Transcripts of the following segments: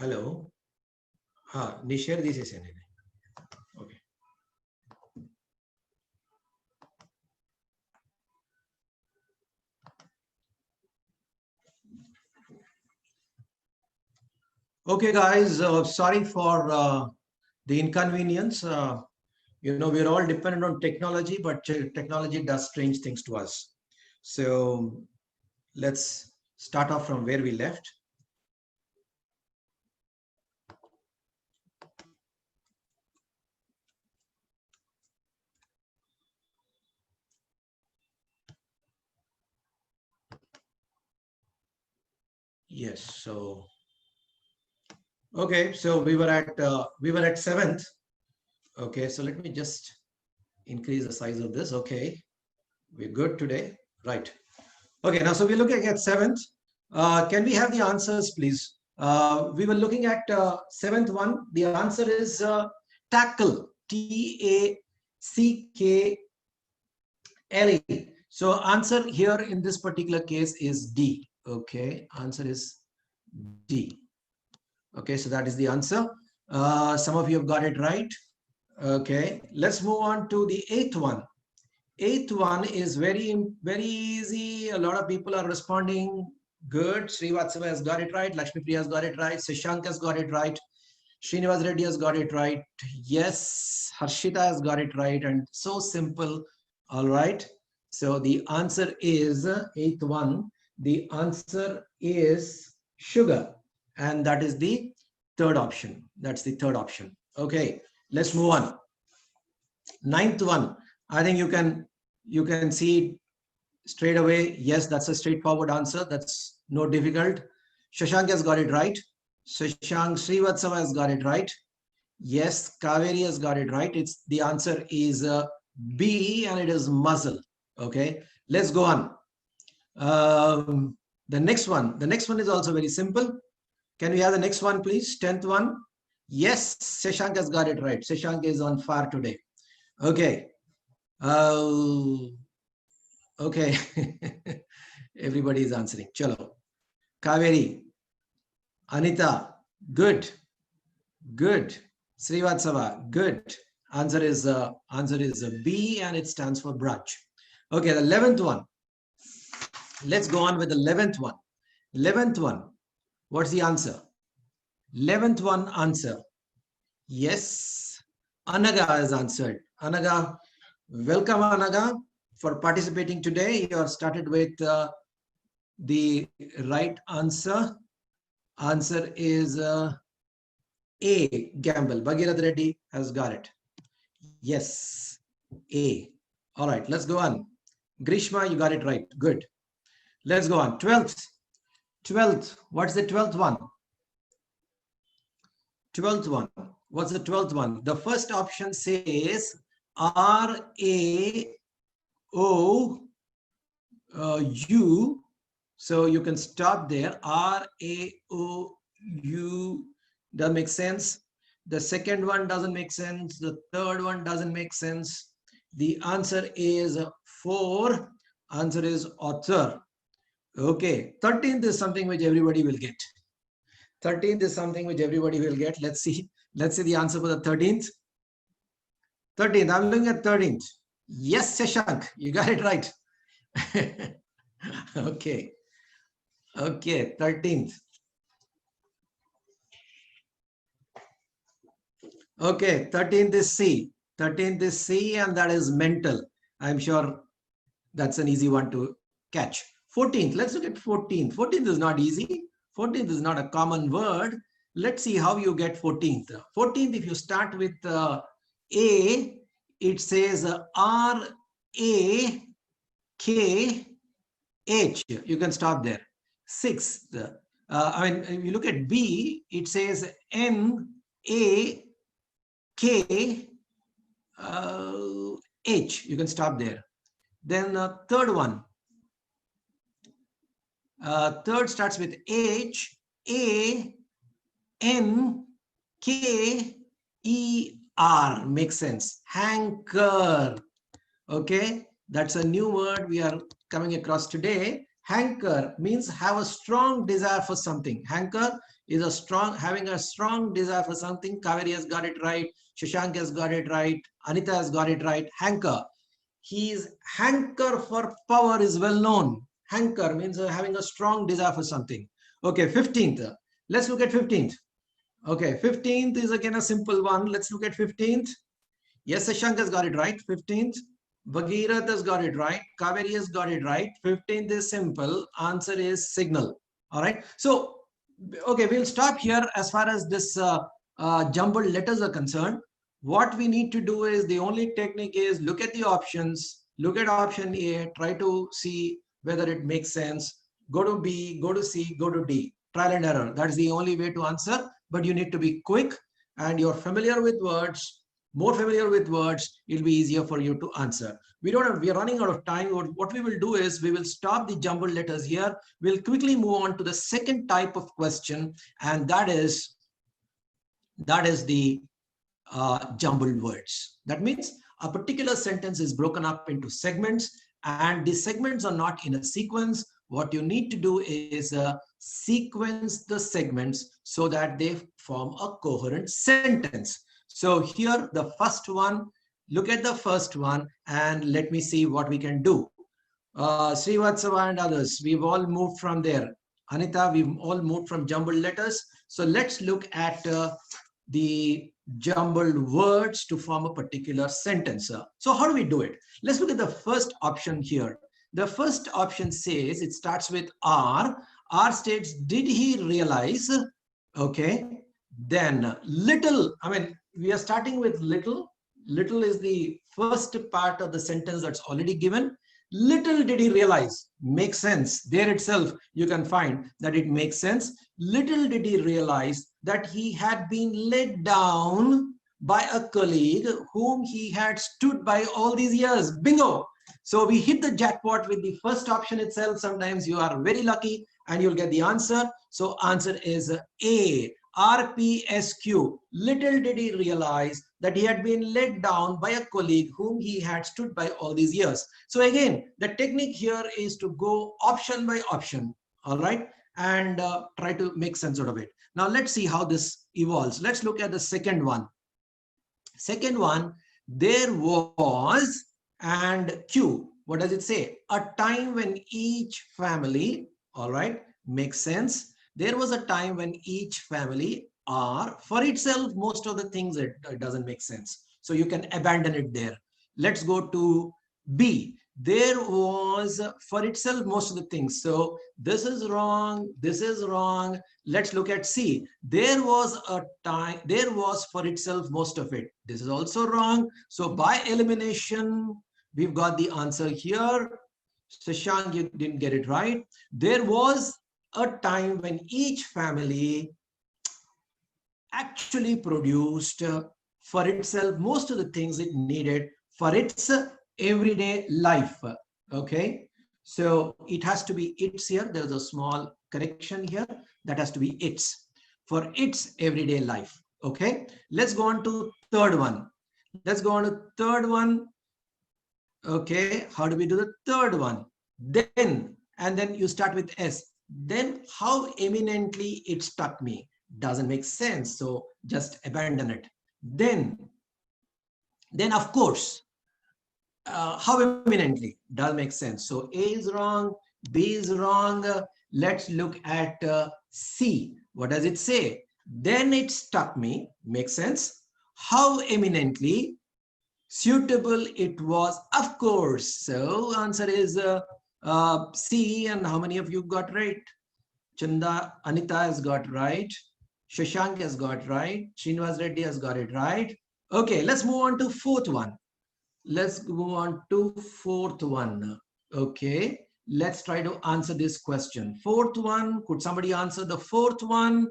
Hello నీ share తీసేసాను నేను. Okay. Okay, guys, sorry for the inconvenience. We're all dependent on technology, but technology does strange things to us. So let's start off from where we left. Yes, so okay, so we were at 7th. Okay, so let me just increase the size of this. Okay, we're good today, right? Okay, now so we're looking at 7th. Can we have the answers, please? We were looking at 7th one. The answer is tackle, Tackle. So answer here in this particular case is D. Okay, answer is D. Okay, so that is the answer. Some of you have got it right. Okay, let's move on to the 8th one. 8th one is very easy. A lot of people are responding. Good. Srivatsava has got it right. Lakshmi Priya has got it right. Sashank has got it right. Srinivas Reddy has got it right. Yes, Harshita has got it right. And so simple. All right. So the answer is 8th one. The answer is sugar. And that is the third option. That's the third option. Okay, let's move on. 9th one. I think you can see straight away. Yes, that's a straightforward answer. That's no difficult. Shashank has got it right. Shashank Srivatsava has got it right. Yes, Kaveri has got it right. It's the answer is B, and it is muzzle. Okay, let's go on. The next one is also very simple. Can we have the next one, please? 10th one. Yes, Shashank has got it right. Shashank is on fire today. Okay. Okay. Everybody is answering. Chalo. Kaveri. Anita. Good. Good. Srivatsava. Good. Answer is B, and it stands for brunch. Okay, the 11th one. Let's go on with the 11th one. 11th one. What's the answer? 11th one answer. Yes. Anaga has answered. Anaga, welcome Anaga for participating today. You have started with the right answer. Answer is A, Gamble. Bhagirath Reddy has got it. Yes, A. All right, let's go on. Grishma, you got it right. Good. Let's go on. 12th. What's the 12th one? 12th one. What's the 12th one? The first option says R-A-O-U. So you can stop there. R-A-O-U doesn't make sense. The second one doesn't make sense. The third one doesn't make sense. The answer is 4. Answer is author. Okay. 13th is something which everybody will get. 13th is something which everybody will get. Let's see the answer for the 13th. 13th. I'm looking at 13th. Yes, Shashank, you got it right. Okay. Okay, 13th. Okay, 13th is C. 13th is C, and that is mental. I'm sure that's an easy one to catch. 14th. Let's look at 14th. 14th is not easy. 14th is not a common word. Let's see how you get 14th. 14th, if you start with A, it says R-A-K-H. You can stop there. 6th. If you look at B, it says N-A-K-H. You can stop there. Then third one. Third starts with H, A, N, K, E, R. Makes sense. Hanker. Okay, that's a new word we are coming across today. Hanker means have a strong desire for something. Hanker is having a strong desire for something. Kaveri has got it right. Shashank has got it right. Anita has got it right. Hanker. His hanker for power is well known. Hanker means having a strong desire for something. Okay, 15th. Let's look at 15th. Okay, 15th is again a simple one. Let's look at 15th. Yes, Shashank has got it right. 15th. Bhagirath has got it right. Kaveri has got it right. 15th is simple. Answer is signal. All right. So, okay, we'll stop here as far as this jumbled letters are concerned. What we need to do is, the only technique is look at the options, look at option A, try to see whether it makes sense. Go to B, go to C, go to D. Trial and error. That's the only way to answer, but you need to be quick and you're familiar with words. More familiar with words, it'll be easier for you to answer. We are running out of time. What we will do is we will stop the jumbled letters here. We'll quickly move on to the second type of question, and that is the jumbled words. That means a particular sentence is broken up into segments, and the segments are not in a sequence. What you need to do is sequence the segments so that they form a coherent sentence. So here, the first one, look at the first one and let me see what we can do. Srivatsava and others, we've all moved from there. Anita, we've all moved from jumbled letters. So let's look at the jumbled words to form a particular sentence. So how do we do it? Let's look at the first option here. The first option says, it starts with R. R states, did he realize? Okay. Then little, I mean, we are starting with little. Little is the first part of the sentence that's already given. Little did he realize. Makes sense. There itself, you can find that it makes sense. Little did he realize that he had been let down by a colleague whom he had stood by all these years. Bingo. So we hit the jackpot with the first option itself. Sometimes you are very lucky and you'll get the answer. So answer is A. RPSQ. Little did he realize that he had been let down by a colleague whom he had stood by all these years. So again, the technique here is to go option by option, all right, and try to make sense out of it. Now let's see how this evolves. Let's look at the second one. Second one, there was, and Q. What does it say? A time when each family, all right, makes sense. There was a time when each family are for itself. Most of the things it doesn't make sense. So you can abandon it there. Let's go to B. There was for itself most of the things. So this is wrong. This is wrong. Let's look at C. There was a time. There was for itself most of it. This is also wrong. So by elimination, we've got the answer here. Shashank, you didn't get it right. There was a time when each family actually produced for itself most of the things it needed for its everyday life. Okay, so it has to be its here. There's a small correction here. That has to be its, for its everyday life. Okay, let's go on to third one. Let's go on to third one. Okay, how do we do the third one? Then, and then you start with S. Then how eminently it struck me. Doesn't make sense. So just abandon it. Then of course, how eminently does make sense. So A is wrong, B is wrong. Let's look at C. What does it say? Then it struck me. Makes sense. How eminently suitable it was, of course. So answer is C. And how many of you got right? Chanda, Anita has got right. Shashank has got right. Srinivas Reddy has got it right. Okay, let's move on to fourth one. Let's move on to fourth one. Okay, let's try to answer this question. Fourth one, could somebody answer the fourth one?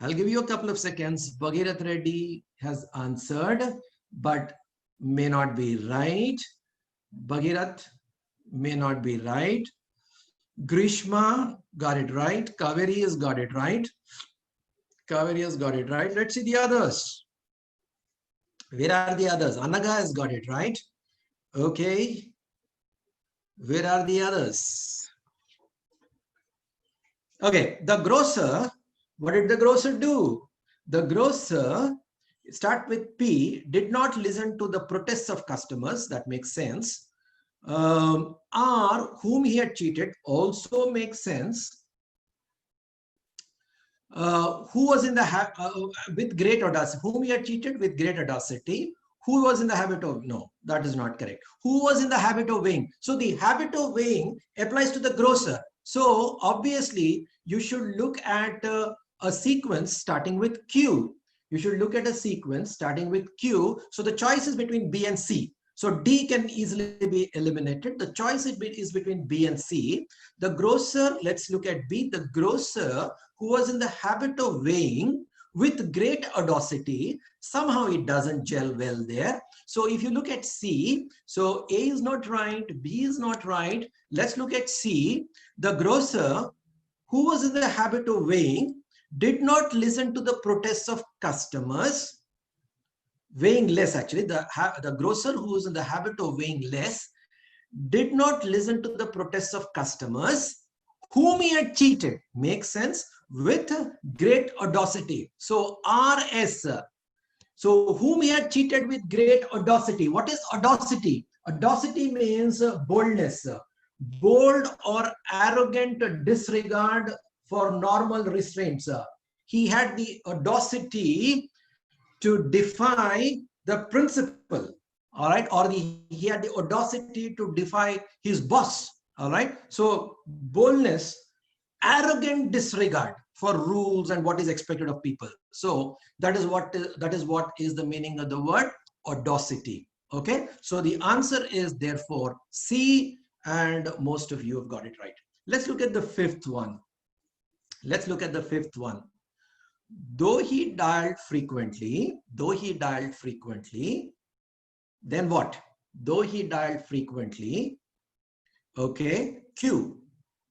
I'll give you a couple of seconds. Bhagirath Reddy has answered, but may not be right. Bhagirath may not be right. Grishma got it right. Kaveri has got it right. Kaveri has got it right. Let's see the others. Where are the others? Anaga has got it right. Okay. Where are the others? Okay. The grocer What did the grocer do? The grocer, start with P, did not listen to the protests of customers. That makes sense. R, whom he had cheated, also makes sense. Who was in the with great audacity, whom he had cheated with great audacity. Who was in the habit of, no, that is not correct. Who was in the habit of weighing? So the habit of weighing applies to the grocer. So obviously you should look at a sequence starting with Q. You should look at a sequence starting with Q. So the choice is between B and C. So D can easily be eliminated. The choice is between B and C. The grocer, let's look at B. The grocer who was in the habit of weighing with great audacity, somehow it doesn't gel well there. So if you look at C, so A is not right, B is not right. Let's look at C. The grocer who was in the habit of weighing did not listen to the protests of customers. Weighing less, actually. The grocer who was in the habit of weighing less did not listen to the protests of customers whom he had cheated. Makes sense? With great audacity. So RS. So whom he had cheated with great audacity. What is audacity? Audacity means boldness. Bold or arrogant disregard for normal restraints. He had the audacity to defy the principle, all right, or he had the audacity to defy his boss, all right. So boldness, arrogant disregard for rules and what is expected of people. So that is what is the meaning of the word audacity. Okay, so the answer is therefore C, and most of you have got it right. Let's look at the fifth one. Let's look at the fifth one. Though he dialed frequently, then what? Though he dialed frequently, okay, Q.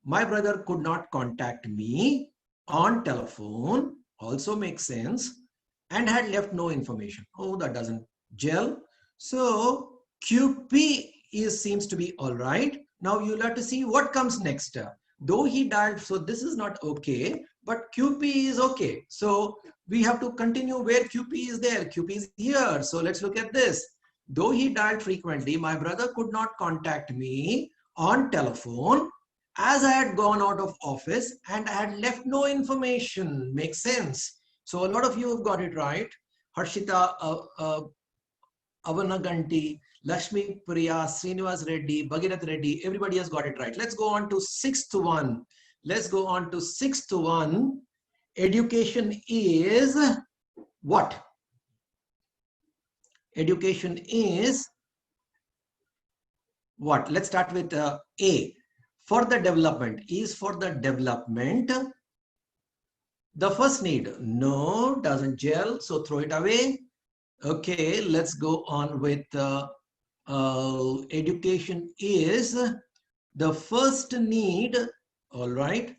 My brother could not contact me on telephone, also makes sense, and had left no information. Oh, that doesn't gel. So QP seems to be all right. Now you'll have to see what comes next. Though he dialed, so this is not okay, but QP is okay. So we have to continue where QP is there. QP is here. So let's look at this. Though he dialed frequently, my brother could not contact me on telephone as I had gone out of office and I had left no information. Makes sense. So a lot of you have got it right. Harshita, Avanaganti, Lakshmi Priya, Srinivas Reddy, Bhagirath Reddy, everybody has got it right. Let's go on to sixth one. Let's go on to sixth one. Education is what? Education is what? Let's start with A. For the development. Is for the development. The first need. No, doesn't gel. So throw it away. Okay, let's go on with education is the first need, all right,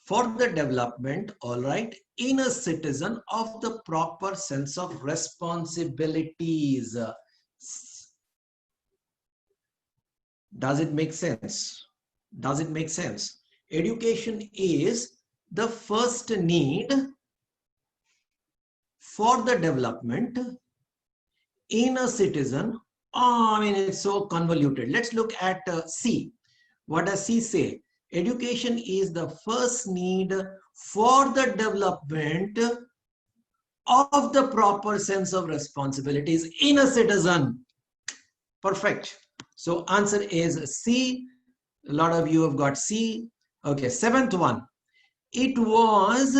for the development, all right, in a citizen of the proper sense of responsibilities. Does it make sense? Does it make sense? Education is the first need for the development in a citizen. Oh, I mean, it's so convoluted. Let's look at C. What does C say? Education is the first need for the development of the proper sense of responsibilities in a citizen. Perfect. So answer is C. A lot of you have got C. Okay, seventh one. It was,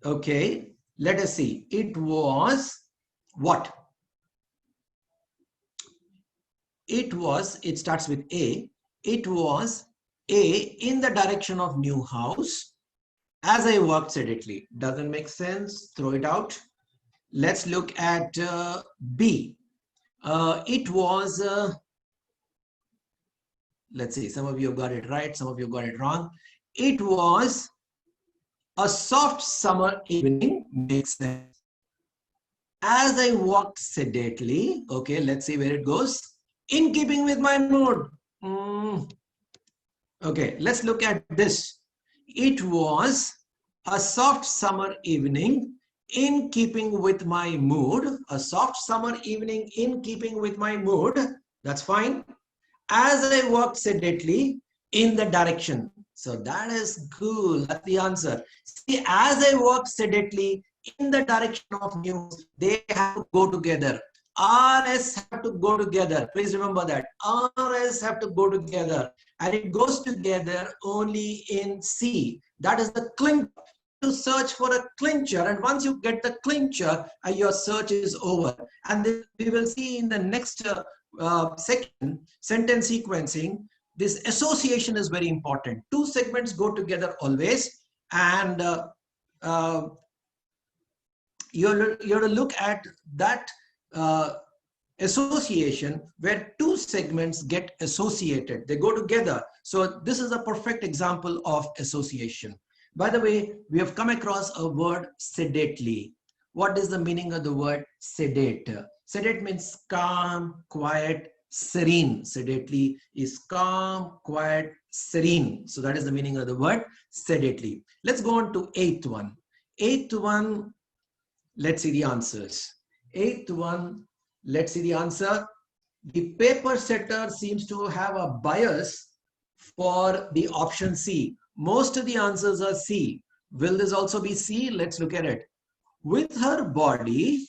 okay, let us see. It was what? It was, it starts with A. It was A in the direction of new house as I walked sedately. Doesn't make sense. Throw it out. Let's look at B. It was, let's see, some of you have got it right, some of you got it wrong. It was a soft summer evening. Makes sense. As I walked sedately, okay, let's see where it goes. In keeping with my mood. Okay, let's look at this. It was A soft summer evening in keeping with my mood. A soft summer evening in keeping with my mood. That's fine. As I walked sedately in the direction. So that is cool. That's the answer. See, as I walked sedately in the direction of news, they have to go together. RS have to go together. Please remember that. RS have to go together. And it goes together only in C. That is the clincher. To search for a clincher, and once you get the clincher, your search is over. And then we will see in the next section, sentence sequencing, this association is very important. Two segments go together always, and you have to look at that association where two segments get associated. They go together. So this is a perfect example of association. By the way, we have come across a word sedately. What is the meaning of the word sedate? Sedate means calm, quiet, serene. Sedately is calm, quiet, serene. So that is the meaning of the word sedately. Let's go on to eighth one. Eighth one, let's see the answers. Eighth one, let's see the answer. The paper setter seems to have a bias for the option C. Most of the answers are C. Will this also be C? Let's look at it. With her body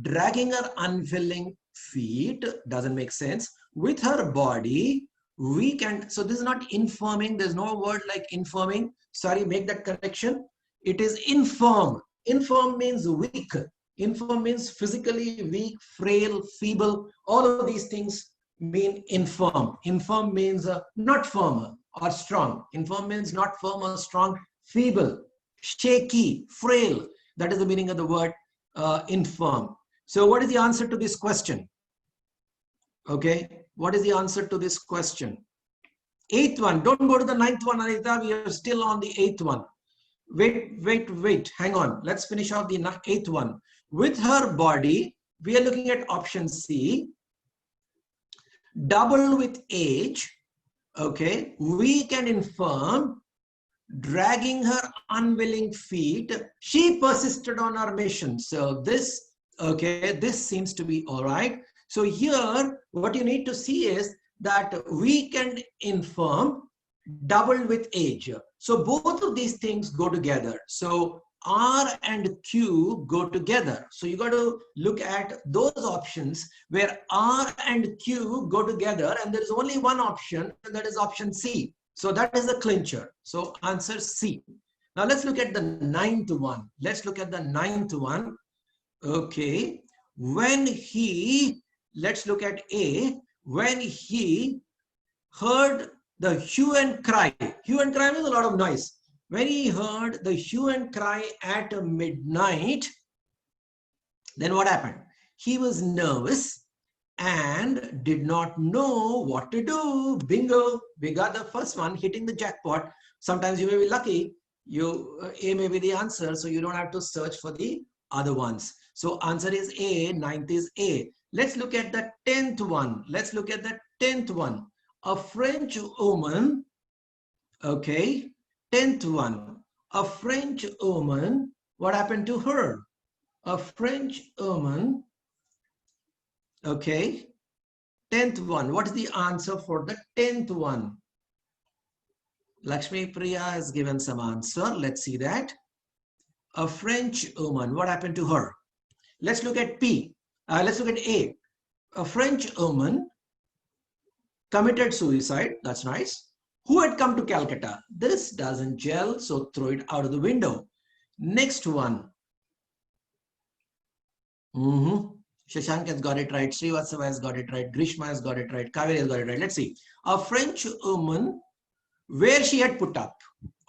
dragging her unwilling feet, doesn't make sense. With her body, we can, so this is not informing. There's no word like informing. Sorry, make that correction. It is infirm. Infirm means weak. Infirm means physically weak, frail, feeble. All of these things mean infirm. Infirm means not firm or strong. Infirm means not firm or strong, feeble, shaky, frail. That is the meaning of the word infirm. So what is the answer to this question? Okay, what is the answer to this question? Eighth one. Don't go to the ninth one, Anita. We are still on the eighth one. Wait. Hang on. Let's finish off the eighth one. With her body, we are looking at option C. Double with age. Okay, we can infirm, dragging her unwilling feet, she persisted on her mission. So this, okay, this seems to be all right. So here, what you need to see is that we can infirm, double with age. So both of these things go together. So R and Q go together. So you got to look at those options where R and Q go together, and there is only one option, and that is option C. So that is the clincher. So answer C. Now let's look at the ninth one. Let's look at the ninth one. Okay. When he, let's look at A, when he heard the hue and cry. Hue and cry means a lot of noise. When he heard the hue and cry at midnight, then what happened? He was nervous and did not know what to do. Bingo, we got the first one, hitting the jackpot. Sometimes you may be lucky, A may be the answer, so you don't have to search for the other ones. So answer is A, ninth is A. Let's look at the 10th one. Let's look at the 10th one. A French woman, okay, 10th one. A French woman, what happened to her? A French woman, okay, 10th one. What is the answer for the 10th one? Lakshmi Priya has given some answer. Let's see that. A French woman, what happened to her? Let's look at P. Let's look at A. A French woman committed suicide. That's nice. Who had come to Calcutta? This doesn't gel, so throw it out of the window. Next one. Shashank has got it right. Srivastava has got it right. Grishma has got it right. Kaveri has got it right. Let's see. A French woman where she had put up.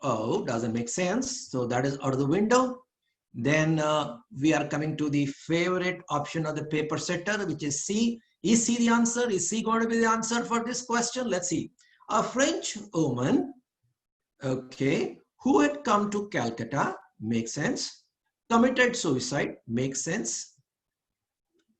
Oh, doesn't make sense. So that is out of the window. Then we are coming to the favorite option of the paper setter, which is C. Is C the answer? Is C going to be the answer for this question? Let's see. A French woman, okay, who had come to Calcutta, makes sense. Committed suicide, makes sense.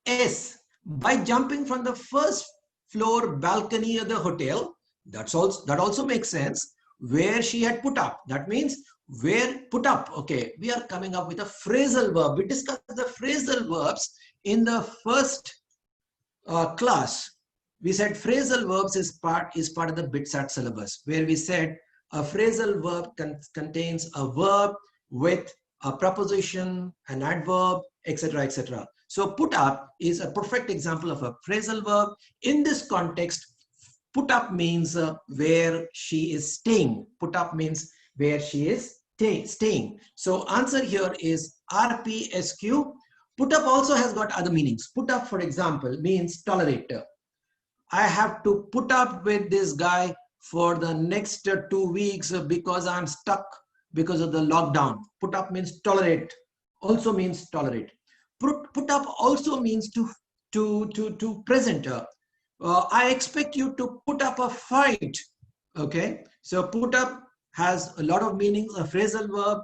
S, by jumping from the first floor balcony of the hotel, that also makes sense. Where she had put up, that means where put up, okay, we are coming up with a phrasal verb. We discussed the phrasal verbs in the first class. We said phrasal verbs is part of the Bitsat syllabus, where we said a phrasal verb contains a verb with a preposition, an adverb, etc., etc. So put up is a perfect example of a phrasal verb. In this context, put up means where she is staying. Put up means where she is staying. So answer here is RPSQ. Put up also has got other meanings. Put up, for example, means tolerate. I have to put up with this guy for the next 2 weeks because I'm stuck because of the lockdown. Put up means tolerate, also means tolerate. Put up also means to present. I expect you to put up a fight. Okay, so put up has a lot of meanings. A phrasal verb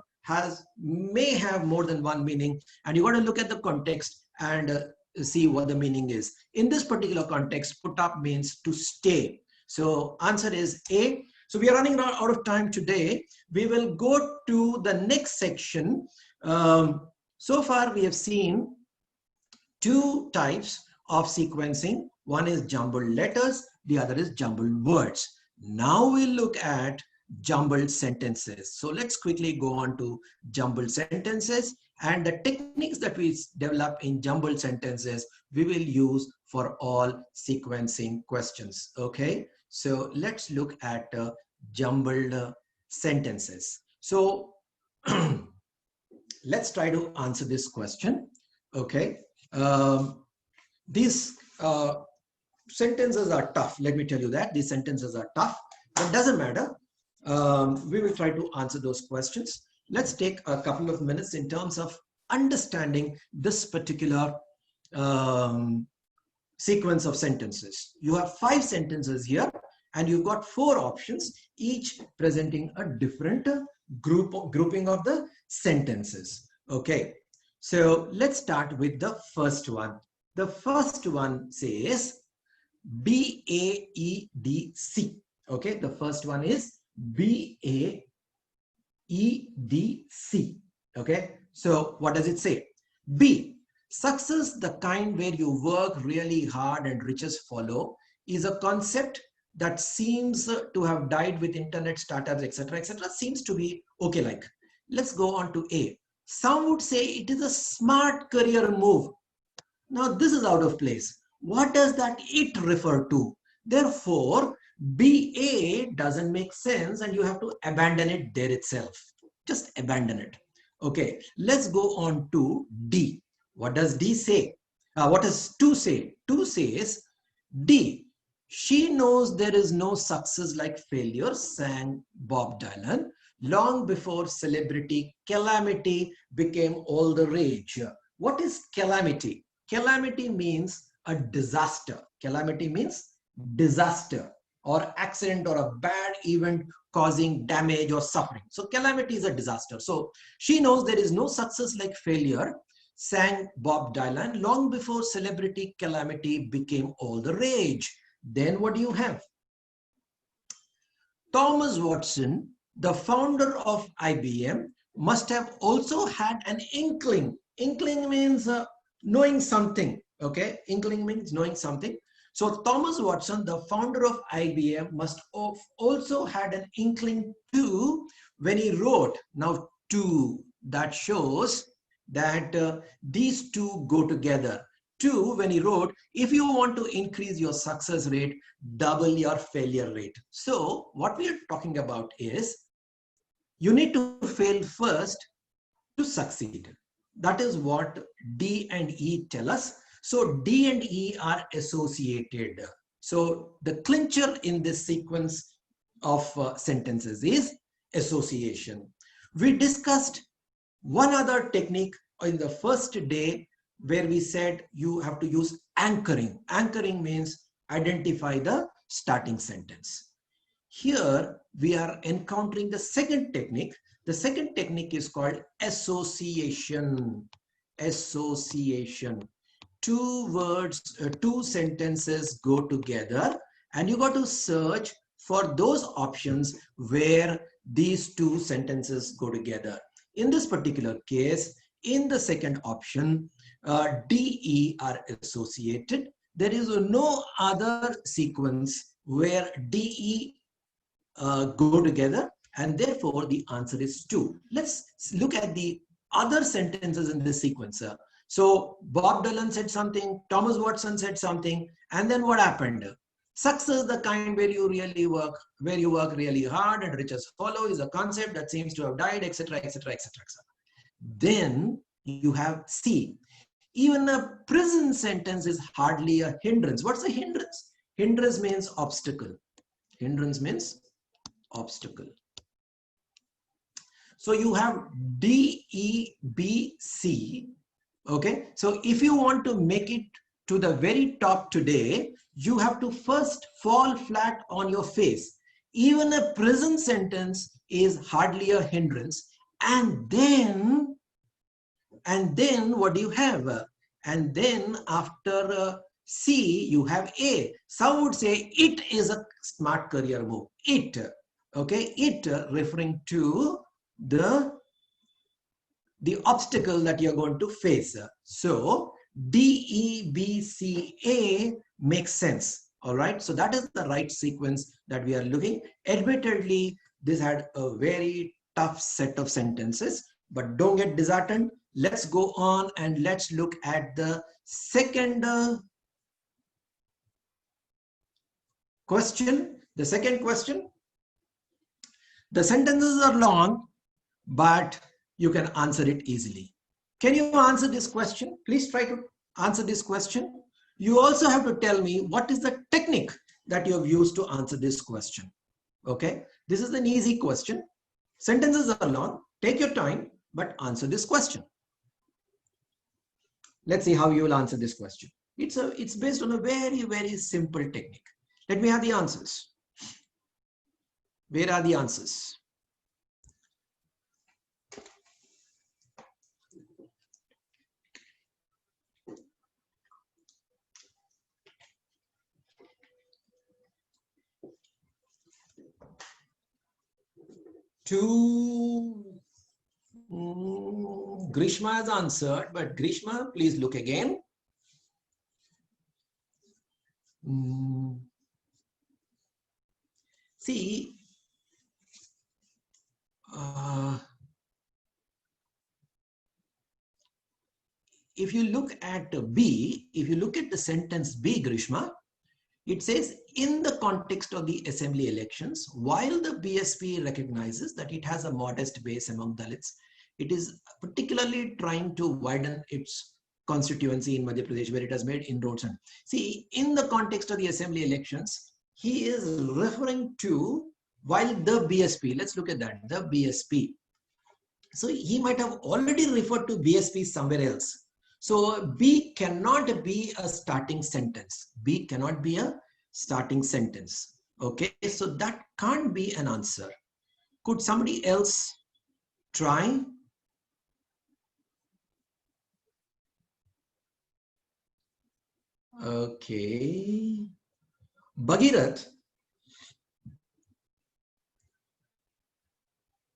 may have more than one meaning, and you got to look at the context and see what the meaning is. In this particular context, put up means to stay. So answer is A. So we are running out of time today. We will go to the next section. So far we have seen two types of sequencing. One is jumbled letters, the other is jumbled words. Now we'll look at jumbled sentences. So let's quickly go on to jumbled sentences, and the techniques that we develop in jumbled sentences we will use for all sequencing questions. Okay, so let's look at jumbled sentences. So let's try to answer this question. Okay, these sentences are tough. Let me tell you that these sentences are tough, but doesn't matter. We will try to answer those questions. Let's take a couple of minutes in terms of understanding this particular sequence of sentences. You have 5 sentences here, and you've got 4 options, each presenting a different grouping of the sentences. Okay, so let's start with the first one. The first one says BAEDC. Okay, the first one is BAEDC. Okay, so what does it say? B, success, the kind where you work really hard and riches follow, is a concept that seems to have died with internet, startups, etc., etc. Seems to be okay. Like, let's go on to A. Some would say it is a smart career move. Now this is out of place. What does that it refer to? Therefore, BA doesn't make sense, and you have to abandon it there itself. Just abandon it. Okay, let's go on to D. What does D say? What does 2 say? 2 says D. She knows there is no success like failure, sang Bob Dylan, long before celebrity calamity became all the rage. What is calamity? Calamity means a disaster. Calamity means disaster or accident or a bad event causing damage or suffering. So calamity is a disaster. So she knows there is no success like failure, sang Bob Dylan, long before celebrity calamity became all the rage. Then what do you have? Thomas Watson, the founder of IBM, must have also had an inkling. Inkling means knowing something. Okay, inkling means knowing something. So Thomas Watson, the founder of IBM, must have also had an inkling too when he wrote. Now, two, that shows that these two go together. 2, when he wrote, if you want to increase your success rate, double your failure rate. So what we are talking about is you need to fail first to succeed. That is what D and E tell us. So D and E are associated. So the clincher in this sequence of sentences is association. We discussed one other technique in the first day where we said you have to use anchoring. Anchoring means identify the starting sentence. Here we are encountering the second technique. The second technique is called association. Association. 2 words, 2 sentences go together, and you got to search for those options where these two sentences go together. In this particular case, in the second option, DE are associated. There is no other sequence where DE go together, and therefore the answer is 2. Let's look at the other sentences in this sequence. So Bob Dylan said something, Thomas Watson said something, and then what happened? Success, the kind where you work really hard and riches follow, is a concept that seems to have died, etc., etc., etc., etc. Then you have C. Even a prison sentence is hardly a hindrance. What's a hindrance? Hindrance means obstacle. Hindrance means obstacle. So you have D, E, B, C. Okay. So if you want to make it to the very top today, you have to first fall flat on your face. Even a prison sentence is hardly a hindrance. And then what do you have? And then after C, you have A. Some would say it is a smart career move. It, okay, it referring to the obstacle that you're going to face. So D, E, B, C, A makes sense. All right. So that is the right sequence that we are looking. Admittedly, this had a very tough set of sentences, but don't get disheartened. Let's go on and let's look at the second question. The second question. The sentences are long, but you can answer it easily. Can you answer this question? Please try to answer this question. You also have to tell me what is the technique that you have used to answer this question. Okay, this is an easy question. Sentences are long. Take your time, but answer this question. Let's see how you will answer this question. It's based on a very, very simple technique. Let me have the answers. Where are the answers? Grishma has answered, but Grishma, please look again. See, if you look at B, if you look at the sentence B, Grishma, it says, in the context of the assembly elections, while the BSP recognizes that it has a modest base among Dalits, it is particularly trying to widen its constituency in Madhya Pradesh, where it has made inroads. See, in the context of the assembly elections, he is referring to, while the BSP, let's look at that, the BSP. So he might have already referred to BSP somewhere else. So B cannot be a starting sentence. B cannot be a starting sentence. Okay, so that can't be an answer. Could somebody else try? Okay. Bhagirath,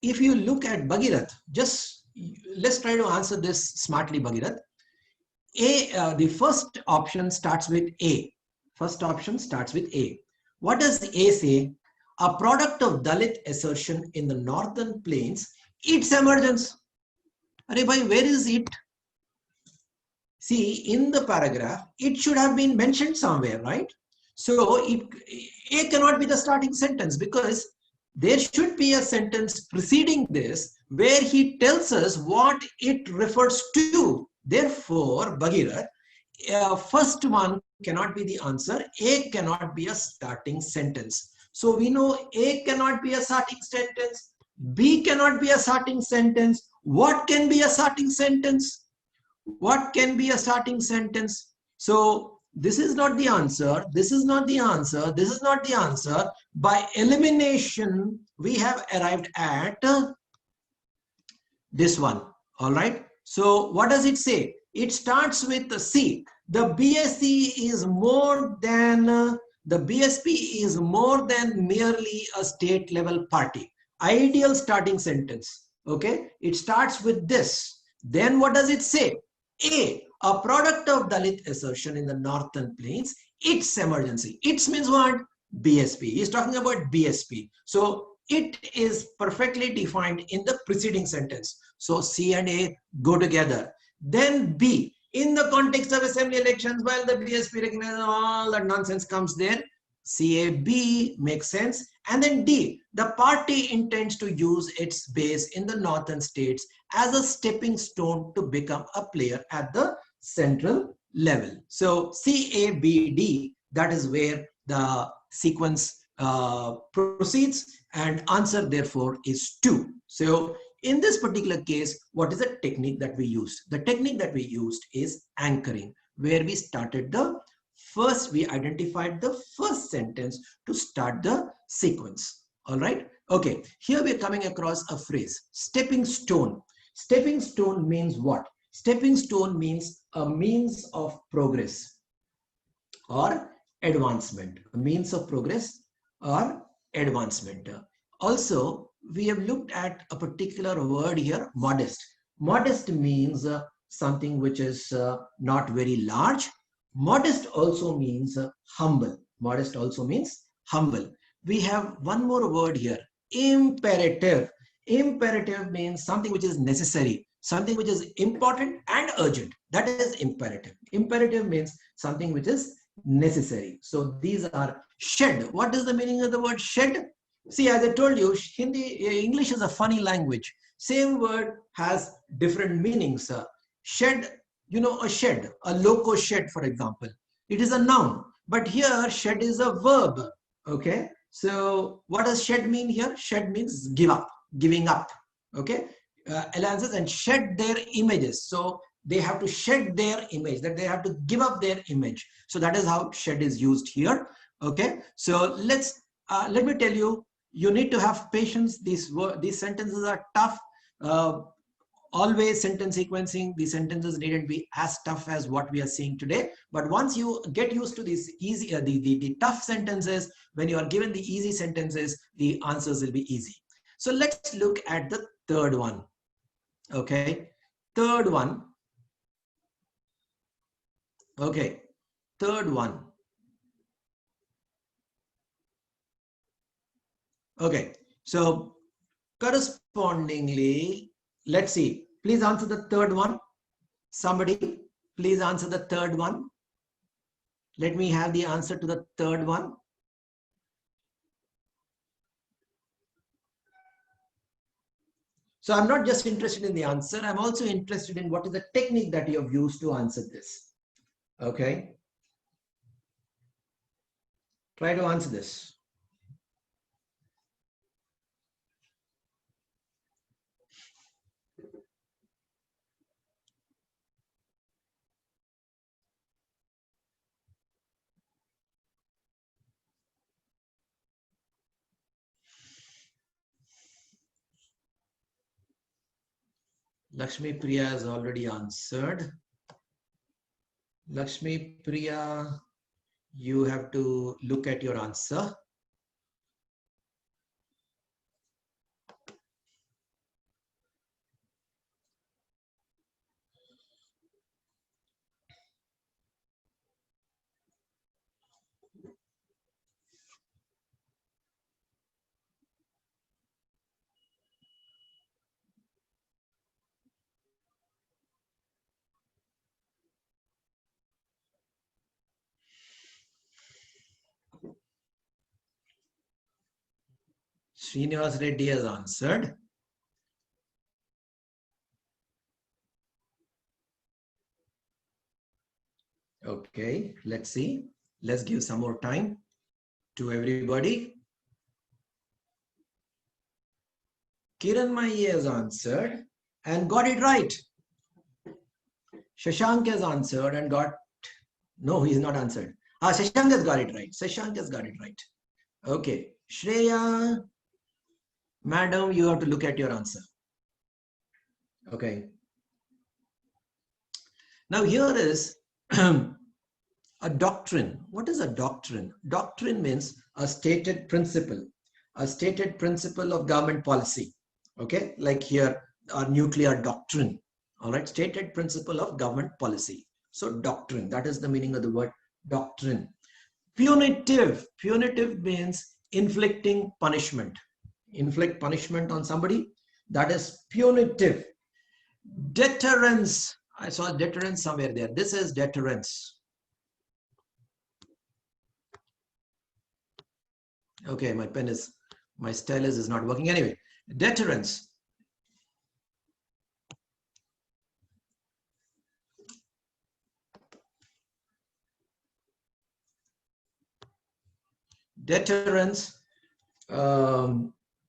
if you look at Bhagirath, just let's try to answer this smartly, Bhagirath. The first option starts with A. First option starts with A. What does A say? A product of Dalit assertion in the northern plains, its emergence. Arey bhai, where is it? See, in the paragraph, it should have been mentioned somewhere, right? So A cannot be the starting sentence, because there should be a sentence preceding this where he tells us what it refers to. Therefore, Bhagirath, first one cannot be the answer. A cannot be a starting sentence. So we know A cannot be a starting sentence. B cannot be a starting sentence. What can be a starting sentence? What can be a starting sentence? So this is not the answer. This is not the answer. This is not the answer. By elimination, we have arrived at this one. All right. So what does it say? It starts with the C. The BSC is more than the BSP is more than merely a state level party. ideal starting sentence. Okay, it starts with this. Then what does it say? A product of Dalit assertion in the northern plains, its emergency. Its means what? BSP. He's talking about BSP. So it is perfectly defined in the preceding sentence. So C and A go together. Then B, in the context of assembly elections, while the BSP recognizes all that nonsense comes there, CAB makes sense. And then D, the party intends to use its base in the northern states as a stepping stone to become a player at the central level. So CABD, that is where the sequence proceeds, and answer therefore is 2. So in this particular case, what is the technique that we used? The technique that we used is anchoring, where we started the first, we identified the first sentence to start the sequence. All right. Okay. Here we are coming across a phrase, stepping stone. Stepping stone means what? Stepping stone means a means of progress or advancement. A means of progress or advancement. Also, we have looked at a particular word here, modest. Modest means something which is not very large. Modest also means humble. Modest also means humble. We have one more word here, imperative. Imperative means something which is necessary, something which is important and urgent. That is imperative. Imperative means something which is necessary. So these are shed. What is the meaning of the word shed? See, as I told you, English is a funny language. Same word has different meanings. Shed, you know, a shed, a loco shed, for example. It is a noun, but here shed is a verb. Okay. So what does shed mean here? Shed means give up, giving up. Okay. Alliances and shed their images. So they have to shed their image, that they have to give up their image. So that is how shed is used here. Okay. So let me tell you, you need to have patience. These sentences are tough. Always sentence sequencing, the sentences needn't be as tough as what we are seeing today. But once you get used to these easy, the tough sentences, when you are given the easy sentences, the answers will be easy. So let's look at the third one. Okay, third one. Okay, third one. Okay, so correspondingly, let's see. Please answer the third one. Somebody, please answer the third one. Let me have the answer to the third one. So I'm not just interested in the answer. I'm also interested in what is the technique that you have used to answer this. Okay. Try to answer this. Lakshmi Priya has already answered. Lakshmi Priya, you have to look at your answer. Srinivas Reddy has answered. Okay, let's see. Let's give some more time to everybody. Kiran Mai has answered and got it right. Shashank has answered and got, no, he's not answered. Shashank has got it right. Shashank has got it right. Okay, Shreya, madam, you have to look at your answer. Okay. Now here is a doctrine. What is a doctrine? Doctrine means a stated principle. a stated principle of government policy. Okay, like here, our nuclear doctrine. All right, stated principle of government policy. So doctrine, that is the meaning of the word doctrine. Punitive. Punitive means inflicting punishment. Inflict punishment on somebody. That is punitive. Deterrence. I saw deterrence somewhere there. This is deterrence. Okay, my stylus is not working. Anyway, deterrence. Deterrence.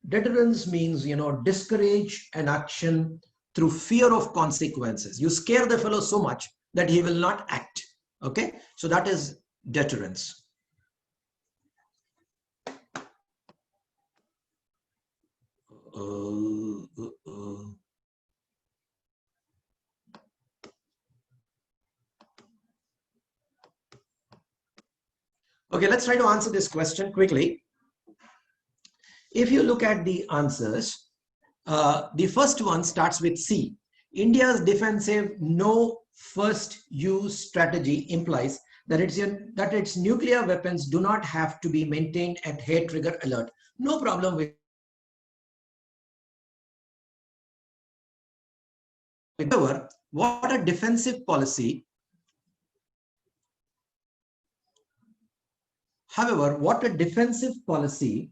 Deterrence means, discourage an action through fear of consequences. You scare the fellow so much that he will not act. Okay, so that is deterrence. Okay, let's try to answer this question quickly. If you look at the answers, the first one starts with C. India's defensive no first use strategy implies that its nuclear weapons do not have to be maintained at hair trigger alert. No problem with. However, what a defensive policy. However, what a defensive policy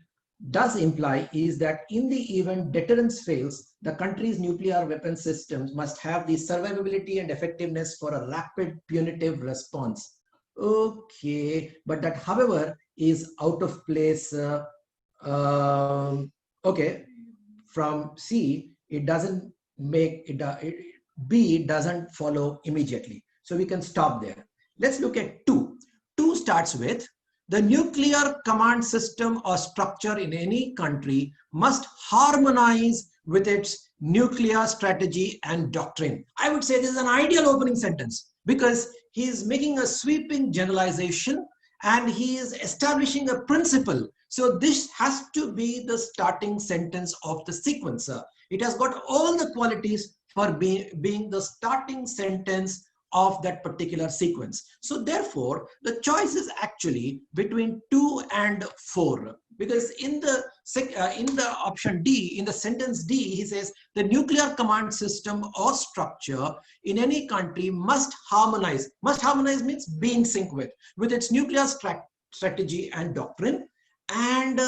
does imply is that in the event deterrence fails, the country's nuclear weapon systems must have the survivability and effectiveness for a rapid punitive response. Okay, but that however is out of place. Okay, from C, it doesn't make it, B doesn't follow immediately. So we can stop there. Let's look at 2. 2 starts with the nuclear command system or structure in any country must harmonize with its nuclear strategy and doctrine. I would say this is an ideal opening sentence because he is making a sweeping generalization and he is establishing a principle. So this has to be the starting sentence of the sequencer. It has got all the qualities for being the starting sentence of that particular sequence. So therefore, the choice is actually between 2 and 4, because in the option D, in the sentence D, he says the nuclear command system or structure in any country must harmonize. Must harmonize means be in sync with its nuclear strategy and doctrine, and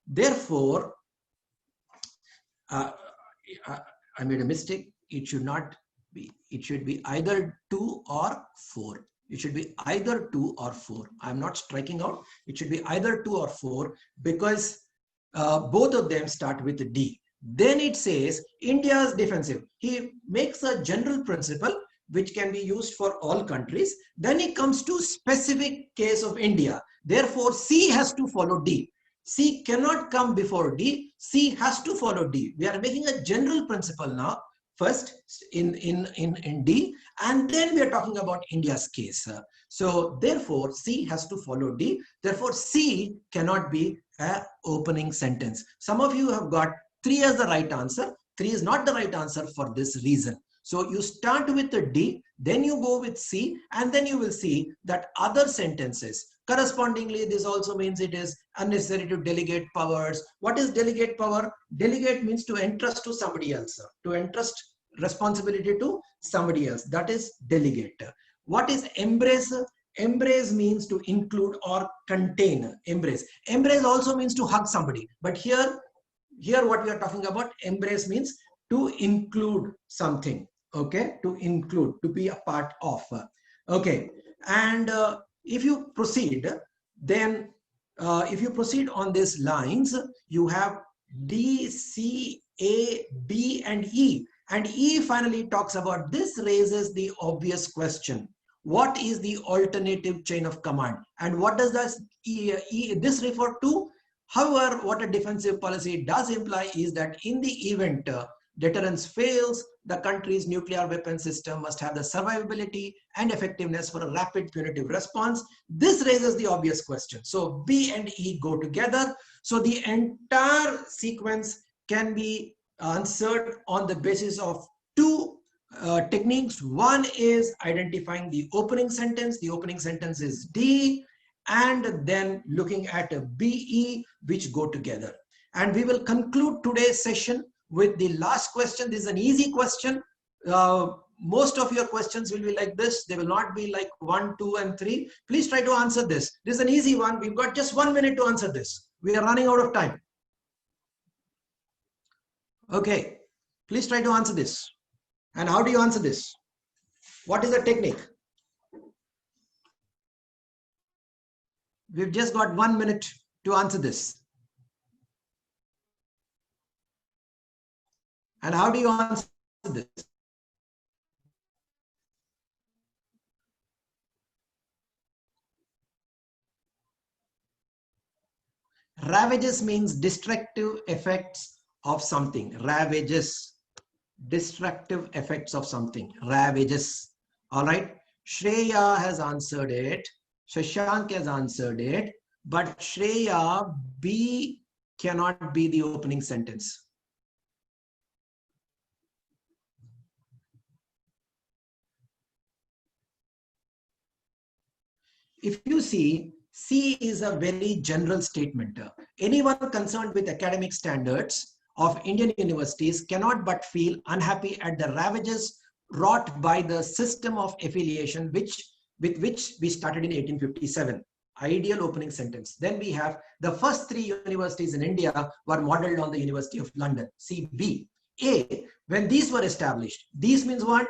therefore, I made a mistake. It should not be. It should be either 2 or 4. It should be either 2 or 4. I'm not striking out. It should be either 2 or 4 because both of them start with D. Then it says India's defensive. He makes a general principle which can be used for all countries. Then he comes to specific case of India. Therefore, C has to follow D. C cannot come before D. C has to follow D. We are making a general principle now. First in D, and then we are talking about India's case. So therefore, C has to follow D. Therefore, C cannot be an opening sentence. Some of you have got 3 as the right answer. 3 is not the right answer for this reason. So you start with the D, then you go with C, and then you will see that other sentences. Correspondingly, this also means it is unnecessary to delegate powers. What is delegate power? Delegate means to entrust to somebody else, to entrust responsibility to somebody else. That is delegate. What is embrace? Embrace means to include or contain. Embrace. Embrace also means to hug somebody. But here what we are talking about, embrace means to include something. Okay, to include, to be a part of. Okay, and if you proceed, then if you proceed on these lines, you have D, C, A, B, and E. And E finally talks about this, raises the obvious question. What is the alternative chain of command? And what does this refer to? However, what a defensive policy does imply is that in the event deterrence fails, the country's nuclear weapon system must have the survivability and effectiveness for a rapid punitive response. This raises the obvious question. So B and E go together. So the entire sequence can be answered on the basis of two techniques. One is identifying the opening sentence. The opening sentence is D, and then looking at a BE, which go together. And we will conclude today's session with the last question. This is an easy question. Most of your questions will be like this. They will not be like 1, 2, and 3. Please try to answer this. This is an easy one. We've got just 1 minute to answer this. We are running out of time. Okay, please try to answer this. And how do you answer this? What is the technique? We've just got 1 minute to answer this. And how do you answer this? Ravages means destructive effects of something. Ravages, destructive effects of something. Ravages. All right. Shreya has answered it. Shashank has answered it. But Shreya, B cannot be the opening sentence. If you see, C is a very general statement. Anyone concerned with academic standards of Indian universities cannot but feel unhappy at the ravages wrought by the system of affiliation with which we started in 1857. Ideal opening sentence. Then we have the first 3 universities in India were modeled on the University of London. C, B. A, when these were established. These means what?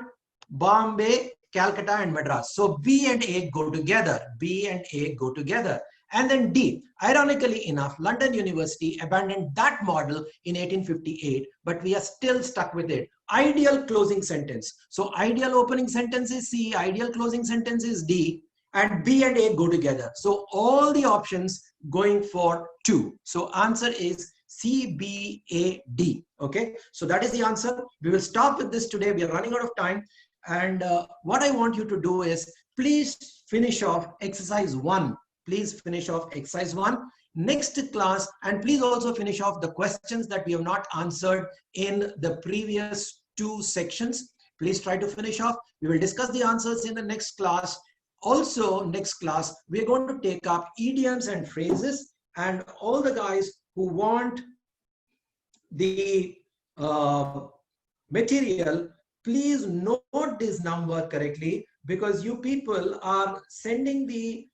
Bombay, Calcutta, and Madras. So B and A go together. B and A go together. And then D, ironically enough, London University abandoned that model in 1858, but we are still stuck with it. Ideal closing sentence. So ideal opening sentence is C, ideal closing sentence is D, and B and A go together. So all the options going for 2. So answer is C, B, A, D. Okay, so that is the answer. We will stop with this today. We are running out of time. And what I want you to do is please finish off exercise 1. Please finish off exercise 1. Next class, and please also finish off the questions that we have not answered in the previous 2 sections. Please try to finish off. We will discuss the answers in the next class. Also, next class, we are going to take up idioms and phrases. And all the guys who want the material, please note this number correctly, because you people are sending the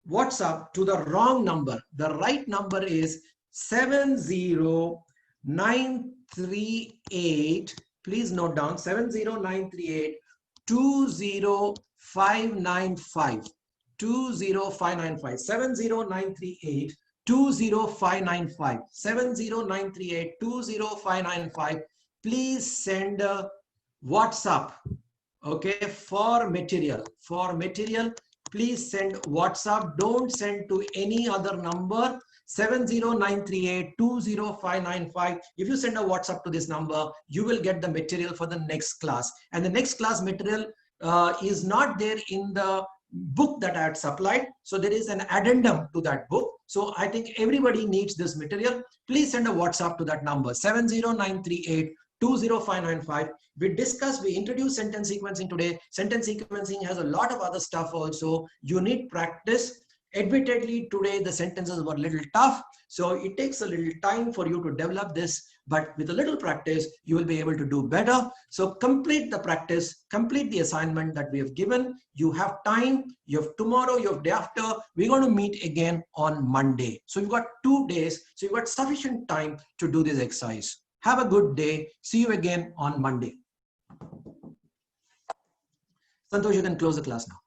WhatsApp to the wrong number. The right number is 70938. Please note down 70938 20595. 20595. 70938 20595. 70938 20595. Please send a WhatsApp. Okay, for material. For material, please send WhatsApp. Don't send to any other number. 70938 20595. If you send a WhatsApp to this number, you will get the material for the next class. And the next class material is not there in the book that I had supplied. So there is an addendum to that book. So I think everybody needs this material. Please send a WhatsApp to that number 70938 20595. We introduced sentence sequencing today. Sentence sequencing has a lot of other stuff also. You need practice. Admittedly, today the sentences were a little tough. So it takes a little time for you to develop this. But with a little practice, you will be able to do better. So complete the practice, complete the assignment that we have given. You have time, you have tomorrow, you have day after. We're going to meet again on Monday. So you've got 2 days. So you've got sufficient time to do this exercise. Have a good day. See you again on Monday. Santosh, you can close the class now.